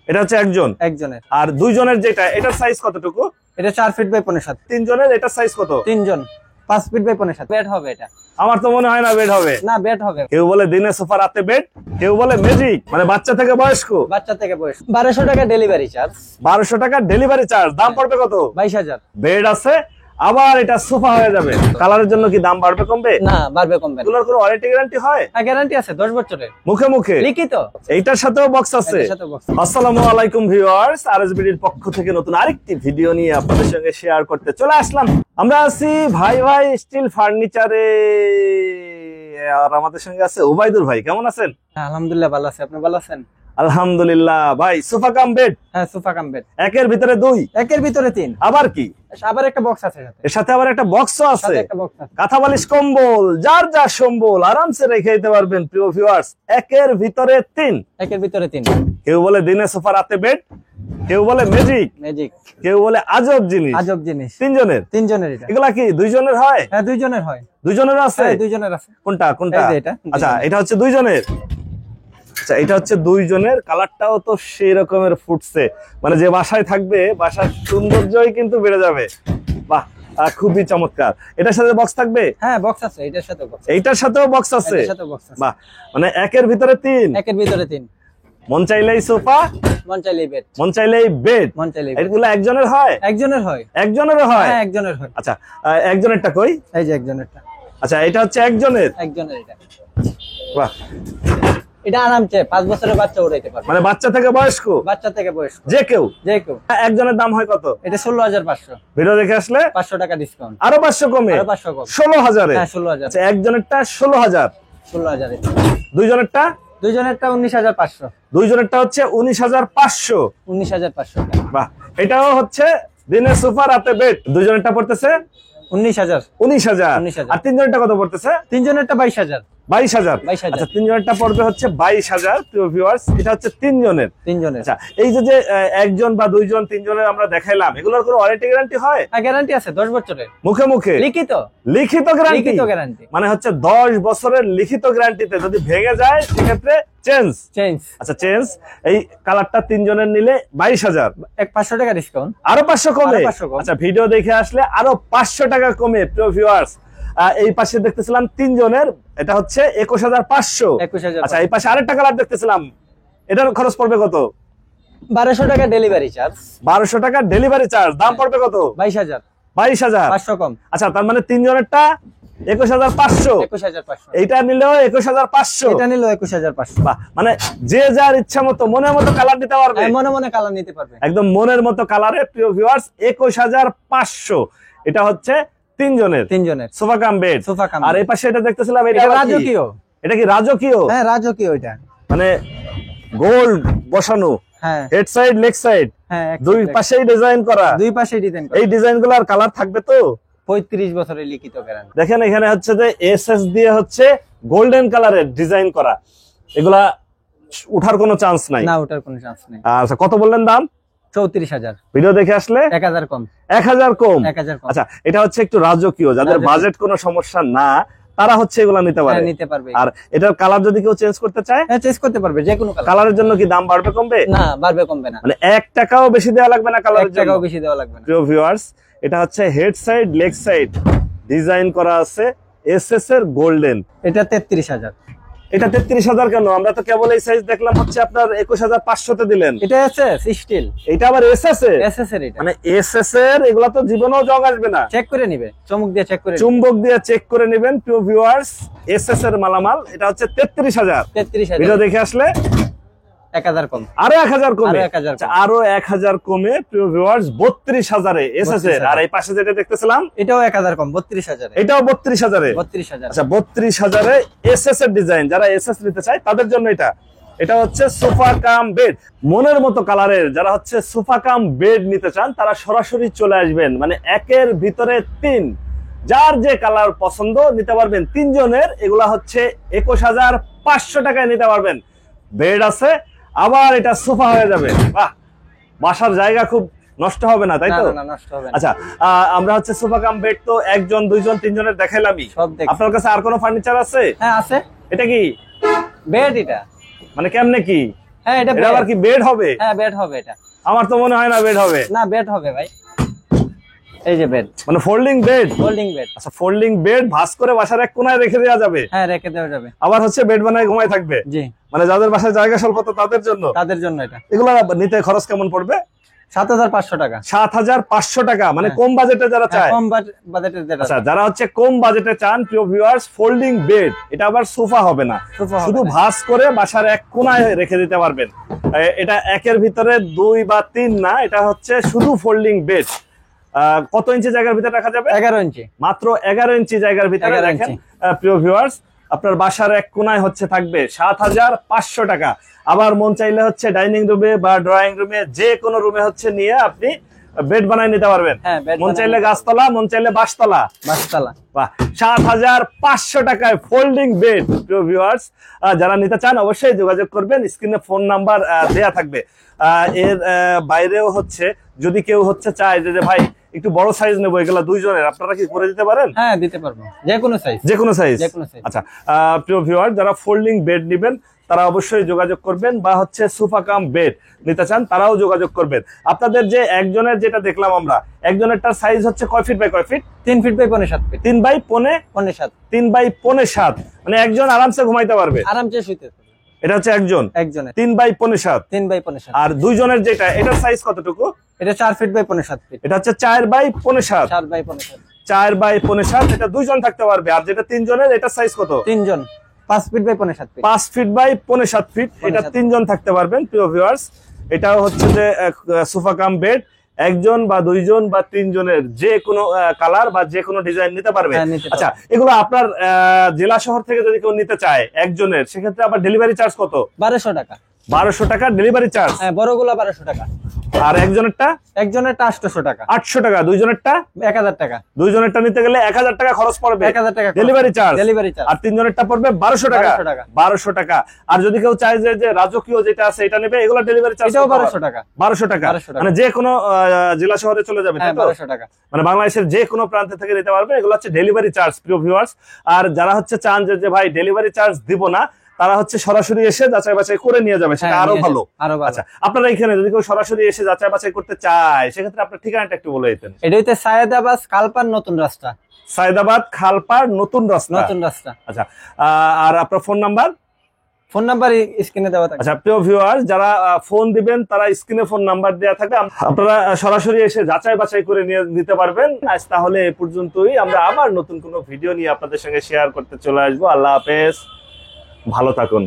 এটা হচ্ছে একজনের। আর দুইজনের যেটা, এটার সাইজ কতটুকু? এটা 4 ফিট বাই 5.7। তিনজনের এটার সাইজ কত? তিনজন 5 ফিট বাই 5.7। বেড হবে এটা? আমার তো মনে হয় না বেড হবে। না, বেড হবে। কেউ বলে দিনে সোফা রাতে বেড, কেউ বলে ম্যাজিক। মানে বাচ্চা থেকে বয়স্ক? বাচ্চা থেকে বয়স্ক। 1200 টাকা ডেলিভারি চার্জ। 1200 টাকা ডেলিভারি চার্জ। দাম পড়বে কত? 22,000। বেড আছে, আবার এটা সোফা হয়ে যাবে। কালারের জন্য কি দাম বাড়বে কমবে? না, বাড়বে কমবে। এগুলোর কোনো ওয়ারেন্টি গ্যারান্টি হয়? হ্যাঁ, গ্যারান্টি আছে 10 বছরের। মুখে মুখে লিখিত। এইটার সাথেও বক্স আছে। আসসালামু আলাইকুম ভিউয়ার্স, আরএসবিডির পক্ষ থেকে নতুন আরেকটি ভিডিও নিয়ে আপনাদের সঙ্গে শেয়ার করতে চলে আসলাম। আমরা আছি ভাই ভাই স্টিল ফার্নিচারে, আর আমাদের সঙ্গে আছে ওবাইদুর ভাই। কেমন আছেন? হ্যাঁ, আলহামদুলিল্লাহ ভালো আছি। আপনি ভালো আছেন? আলহামদুলিল্লাহ। ভাই সোফা কাম বেড? হ্যাঁ, সোফা কাম বেড। একের ভিতরে 2, একের ভিতরে 3। আবার কি? আবার একটা বক্স আছে সাথে। এর সাথে আবার একটা বক্সও আছে। একটা বক্স আছে। কাঁথা বালিশ কম্বল যার যা সম্বল আরামসে রেখে দিতে পারবেন প্রিয় ভিউয়ার্স। একের ভিতরে 3। একের ভিতরে 3। কেউ বলে দিনে সোফা রাতে বেড, কেউ বলে ম্যাজিক, কেউ বলে আজব জিনিস। তিনজনের এটা। এগুলা কি দুইজনের হয়? হ্যাঁ, দুইজনের হয়। দুইজনের আছে? হ্যাঁ, দুইজনের আছে। কোনটা? এই যে এটা। আচ্ছা, এটা হচ্ছে দুইজনের। আচ্ছা, এটা হচ্ছে দুইজনের। কালারটাও তো সেই রকমের ফুটছে, মানে যে বাসায় থাকবে বাসার সৌন্দর্যই কিন্তু বেড়ে যাবে। বাহ, খুবই চমৎকার। এটার সাথে বক্স থাকবে? হ্যাঁ, বক্স আছে। এটার সাথে বক্স। এইটার সাথেও বক্স আছে? এটার সাথেও বক্স আছে। বাহ, মানে একের ভিতরে 3। একের ভিতরে 3। মন চাইলেই সোফা, মন চাইলেই বেড, মন চাইলেই বেড। মন চাইলেই। এগুলো একজনের হয়? একজনের হয়। একজনেরও হয়? হ্যাঁ, একজনের হয়। আচ্ছা, একজনেরটা কই? এই যে একজনেরটা। আচ্ছা, এটা হচ্ছে একজনের। এটা। বাহ, এটা আরামসে 5 বছরের বাচ্চা উঠাইতে পারবে। মানে বাচ্চা থেকে বয়স্ক? বাচ্চা থেকে বয়স্ক যে কেউ। একজনের দাম হয় কত? এটা 16,500। ভিডিও দেখে আসলে 500 টাকা ডিসকাউন্ট। আরো 500 কমে? 16,000। হ্যাঁ, 16,000। আচ্ছা, একজনেরটা 16,000। 16,000। দুইজনেরটা? দুইজনেরটা 19,500। দুইজনেরটা হচ্ছে 19,500। 19,500 টাকা। বাহ, এটাও হচ্ছে দিনে সোফা রাতে বেড। দুইজনেরটা পড়তেছে 19,000। 19,000। আর তিনজনেরটা কত পড়তেছে? তিনজনেরটা 22,000। 22,000। আচ্ছা, তিনজনেরটা পড়বে হচ্ছে 22,000 প্রিয় ভিউয়ার্স। এটা হচ্ছে তিনজনের। আচ্ছা, এই যে একজন বা দুইজন তিনজনের আমরা দেখাইলাম, এগুলোর কোনো ওয়ারেন্টি গ্যারান্টি হয়? হ্যাঁ, গ্যারান্টি আছে 10 বছরের। মুখে মুখে লিখিত গ্যারান্টি। মানে হচ্ছে 10 বছরের লিখিত গ্যারান্টিতে যদি ভেঙে যায় সেক্ষেত্রে চেঞ্জ। আচ্ছা, চেঞ্জ। এই কালারটা তিনজনের নিলে 22,000। 500 টাকা ডিসকাউন্ট। আরো 500 কমে? আচ্ছা, ভিডিও দেখে আসলে আরো 500 টাকা কমে প্রিয় ভিউয়ার্স। এই পাশে দেখতেছিলাম তিনজনের, এটা হচ্ছে 21,500। আচ্ছা, এই পাশে আরেকটা কালার দেখতেছিলাম, এটার খরচ পড়বে কত? 1200 টাকা ডেলিভারি চার্জ। 1200 টাকা ডেলিভারি চার্জ। দাম পড়বে কত? 22,000। 22,000 কম। আচ্ছা, তার মানে তিনজনেরটা 21,500। এইটা নিলেও 21,500। এটা নিলেও 21,500। বাহ, মানে যে যার ইচ্ছা মতো মনের মতো কালার নিতে পারবে। মনে কালার নিতে পারবে, একদম মনের মতো কালারে প্রিয় ভিউয়ার্স। 21,500। এটা হচ্ছে তিনজনের সোফা কাম বেড। আর এই পাশে এটা দেখতেছিলাম, এটা রাজকীয়। এটা কি রাজকীয়? হ্যাঁ, রাজকীয়। এটা মানে গোল্ড বসানো। হ্যাঁ, হেড সাইড লেগ সাইড দুই পাশেই ডিজাইন করা। এই ডিজাইনগুলোর কালার থাকবে তো? 35 বছরের লিখিত গ্যারান্টি। দেখেন, এখানে হচ্ছে যে এসএস দিয়ে হচ্ছে গোল্ডেন কালারের ডিজাইন করা। এগুলা উঠার কোনো চান্স নাই? না, উঠার কোনো চান্স নেই। আচ্ছা, কত বললেন দাম? 34,000। ভিডিও দেখে আসলে 1,000 কম। 1,000 কম। আচ্ছা, এটা হচ্ছে একটু রাজকীয়, যাদের বাজেট কোনো সমস্যা না তারা হচ্ছে এগুলা নিতে পারবে। আর এটার কালার যদি কেউ চেঞ্জ করতে চায়, হ্যাঁ, চেঞ্জ করতে পারবে, যে কোনো কালারের জন্য কি দাম বাড়বে কমবে? না, বাড়বে কমবে না। মানে 1 টাকাও বেশি দেওয়া লাগবে না কালারের জন্য? 1 টাকাও বেশি দেওয়া লাগবে না। প্রিয় ভিউয়ার্স, এটা হচ্ছে head side leg side design করা আছে এসএস এর গোল্ডেন। এটা 33,000। এটা 33,000 কেন? আমরা তো কেবল এই সাইজ দেখলাম হচ্ছে আপনার 21,500 তে দিলেন। এটা এসএস স্টিল। এটা আবার এসএস এর? এসএস এর। এটা মানে এসএস এর। এগুলা তো জীবনেও জং আসবে না। চেক করে নিবে, চুম্বক দিয়ে চেক করে নেবেন প্রিয় ভিউয়ার্স। এসএস এর মালামাল। এটা হচ্ছে 33,000। ভিডিও দেখে আসলে 1,000 কম। আরো 1,000 কমে। আরো 1,000 কমে প্রিয় ভিউয়ার্স, 32,000 এ এসএস এর। আর এই পাশে যেটা দেখতেছিলাম, এটাও 1,000 কম, 32,000 এ। এটাও 32,000 এ। আচ্ছা, 32,000 এ এসএস এর ডিজাইন। যারা এসএস নিতে চায় তাদের জন্য এটা হচ্ছে সোফা কাম বেড। মনের মতো কালারের যারা হচ্ছে সোফা কাম বেড নিতে চান তারা সরাসরি চলে আসবেন। মানে একের ভিতরে 3, যার যে কালার পছন্দ নিতে পারবেন। তিনজনের এগুলা হচ্ছে 21,500 টাকায় নিতে পারবেন। বেড আছে, আবার এটা সোফা হয়ে যাবে। বাহ, বাসার জায়গা খুব নষ্ট হবে না, তাই তো? না, নষ্ট হবে না। আচ্ছা, আমরা হচ্ছে সোফা কাম বেড তো একজন দুইজন তিনজনের দেখাইলামই। আপনার কাছে আর কোনো ফার্নিচার আছে? হ্যাঁ, আছে। এটা কি বেড? এটা মানে কেমনে কি? হ্যাঁ এটা এটা আবার কি বেড হবে? হ্যাঁ বেড হবে এটা। আমার তো মনে হয় না বেড হবে। না বেড হবে ভাই, এই যে বেড, মানে ফোল্ডিং বেড। Folding bed. আচ্ছা ফোল্ডিং বেড ভাঁজ করে বাসার এক কোনায় রেখে দেওয়া যাবে। হ্যাঁ রেখে দেওয়া যাবে। আবার হচ্ছে বেড বানায় ঘুমায় থাকবে। জি, মানে যাদের বাসায় জায়গা স্বল্পতা তাদের জন্য এটা। এগুলো নিতে খরচ কেমন পড়বে? 7,500 টাকা। 7,500 টাকা, মানে কম বাজেটে যারা চায়। কম বাজেটের যেটা। আচ্ছা যারা হচ্ছে কম বাজেটে চান প্রিয় ভিউয়ার্স, ফোল্ডিং বেড, এটা আবার সোফা হবে না, শুধু ভাঁজ করে বাসার এক কোনায় রেখে দিতে পারবেন। এটা একের ভিতরে 2 বা 3 না, এটা হচ্ছে শুধু ফোল্ডিং বেড। কত ইঞ্চি জায়গার ভিতরে রাখা যাবে? 11 ইঞ্চি। মাত্র 11 ইঞ্চি জায়গার ভিতরে রাখেন। প্রিয় ভিউয়ার্স, আপনার বাসার এক কোনায় হচ্ছে থাকবে 7,500 টাকা। আবার মন চাইলে হচ্ছে ডাইনিং রুমে বা ড্রয়িং রুমে, যে কোনো রুমে হচ্ছে নিয়ে আপনি বেড বানায় নিতে পারবেন। মন চাইলে গাছতলা, মন চাইলে বাসতলা। 7,500 টাকায় ফোল্ডিং বেড। প্রিয় ভিউয়ার্স, যারা নিতে চান অবশ্যই যোগাযোগ করবেন, স্ক্রিনে ফোন নাম্বার দেয়া থাকবে। এর বাইরেও হচ্ছে যদি কেউ হচ্ছে চায় যে ভাই একটু বড় সাইজ নেবো, এগুলা 2 জনের, আপনারা কি করে দিতে পারেন? হ্যাঁ দিতে পারবো, যে কোনো সাইজ। আচ্ছা প্রিয় ভিউয়ার, যারা ফোল্ডিং বেড নেবেন তারা অবশ্যই যোগাযোগ করবেন, বা হচ্ছে সোফা কাম বেড নিতে চান তারাও যোগাযোগ করবেন। আপনাদের যে একজনের যেটা দেখলাম আমরা, একজনেরটার সাইজ হচ্ছে কয় ফিট বাই কয় feet? 3 feet by 5.5 feet. 3 by 5.5। 3 by 5.5, মানে একজন আরামসে ঘুমাইতে পারবে, আরামসে শুইতে পারবে। এটা হচ্ছে একজনের 3 বাই 5.5। 3 বাই 5.5। আর 2 জনের যেটা, এটার সাইজ কতটুকু? এটা 4 ফিট বাই 5.5 ফিট। এটা হচ্ছে 4 বাই 5.5। 4 বাই 5.5। 4 বাই 5.5, এটা 2 জন থাকতে পারবে। আর যেটা 3 জনের, এটার সাইজ কত? 3 জন 5 feet by 5.5 feet. 5 feet by 5.5 feet, এটা 3 জন থাকতে পারবেন। প্রিয় ভিউয়ার্স, এটাও হচ্ছে যে সোফা কাম বেড, একজন বা 2 জন বা 3 জনের যে কোনো কালার বা যে কোনো ডিজাইন নিতে পারবে। আচ্ছা এগুলো আপনার জেলা শহর থেকে যদি কেউ নিতে চায় একজনের, সেক্ষেত্রে আবার ডেলিভারি চার্জ কত? 1200 টাকা। 1200 টাকা ডেলিভারি চার্জ। হ্যাঁ বড়গুলো 1200 টাকা। আর একজনেরটা? 800 টাকা। 800 টাকা। 2 জনেরটা 1000 টাকা। 2 জনেরটা নিতে গেলে 1000 টাকা খরচ পড়বে, 1000 টাকা ডেলিভারি চার্জ। আর 3 জনেরটা পড়বে 1200 টাকা। 1200 টাকা। আর যদি কেউ চায় যে রাজকীয় যেটা আছে এটা নেবে, এগুলো ডেলিভারি চার্জ 1200 টাকা। 1200 টাকা, মানে যে কোনো জেলা শহরে চলে যাবে, তাই তো? 1200 টাকা, মানে বাংলাদেশের যে কোনো প্রান্ত থেকে নিতে পারবে। এগুলো হচ্ছে ডেলিভারি চার্জ। প্রিয় ভিউয়ার্স, আর যারা হচ্ছে চান যে ভাই ডেলিভারি চার্জ দিব না, তারা হচ্ছে সরাসরি এসে যাচাই বাছাই করে নিয়ে যাবে, সেটা আরো ভালো। আচ্ছা আপনারা এখানে যদি কেউ সরাসরি এসে যাচাই বাছাই করতে চায়, সেক্ষেত্রে আপনার ঠিকানাটা একটু বলে দিতেন। এটা হচ্ছে সায়েদাবাদ খালপাড় নতুন রাস্তা। সায়েদাবাদ খালপাড় নতুন রাস্তা। আচ্ছা আর আপনার ফোন নাম্বার? ফোন নাম্বার স্ক্রিনে দেওয়া থাকে। আচ্ছা প্রিয় ভিউয়ার, যারা ফোন দিবেন তারা স্ক্রিনে ফোন নাম্বার দেওয়া থাকবে, আপনারা সরাসরি এসে যাচাই বাছাই করে নিতে পারবেন। আজ তাহলে এ পর্যন্তই, আমরা আবার নতুন কোনো ভিডিও নিয়ে আপনাদের সঙ্গে শেয়ার করতে চলে আসবো। আল্লাহ হাফেজ, ভালো থাকুন।